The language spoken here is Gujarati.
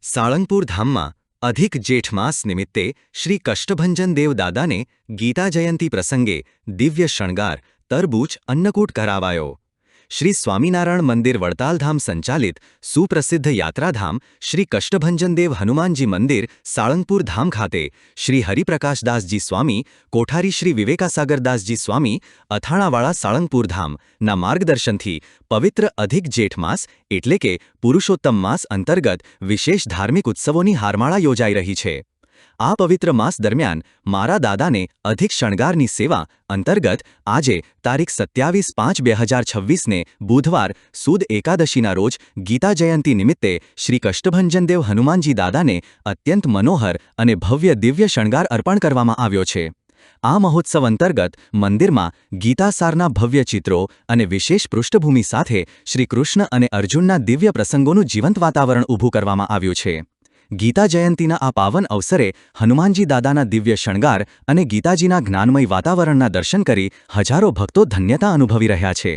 સાળંગપુર ધામમાં અધિક જેઠ માસ નિમિત્તે શ્રી કષ્ટભંજન દેવ દાદાને ગીતા જયંતી પ્રસંગે દિવ્ય શણગાર તરબૂચ અન્નકૂટ કરાવાયો। શ્રી સ્વામિનારાયણ મંદિર વડતાલધામ સંચાલિત સુપ્રસિદ્ધ યાત્રાધામ શ્રી કષ્ટભંજન દેવ હનુમાનજી મંદિર સાળંગપુર ધામ ખાતે શ્રી હરિપ્રકાશદાસજી સ્વામી, કોઠારી શ્રી વિવેકાસાગરદાસજી સ્વામી, અથાણાવાળા સાળંગપુર ધામના માર્ગદર્શનથી પવિત્ર અધિક જેઠ માસ એટલે કે પુરુષોત્તમ માસ અંતર્ગત વિશેષ ધાર્મિક ઉત્સવોની હારમાળા યોજાઈ રહી છે। આ પવિત્ર માસ દરમિયાન મારા દાદાને અધિક શણગારની સેવા અંતર્ગત આજે તારીખ 27/5/2026ને બુધવાર સુદ એકાદશીના રોજ ગીતા જયંતી નિમિત્તે શ્રી કષ્ટભંજન દેવ હનુમાનજી દાદાને અત્યંત મનોહર અને ભવ્ય દિવ્ય શણગાર અર્પણ કરવામાં આવ્યો છે। આ મહોત્સવ અંતર્ગત મંદિરમાં ગીતાસારના ભવ્ય ચિત્રો અને વિશેષ પૃષ્ઠભૂમિ સાથે શ્રી કૃષ્ણ અને અર્જુનના દિવ્ય પ્રસંગોનું જીવંત વાતાવરણ ઊભું કરવામાં આવ્યું છે। ગીતા જયંતીના આ પાવન અવસરે હનુમાનજી દાદાના દિવ્ય શણગાર અને ગીતાજીના જ્ઞાનમય વાતાવરણના દર્શન કરી હજારો ભક્તો ધન્યતા અનુભવી રહ્યા છે।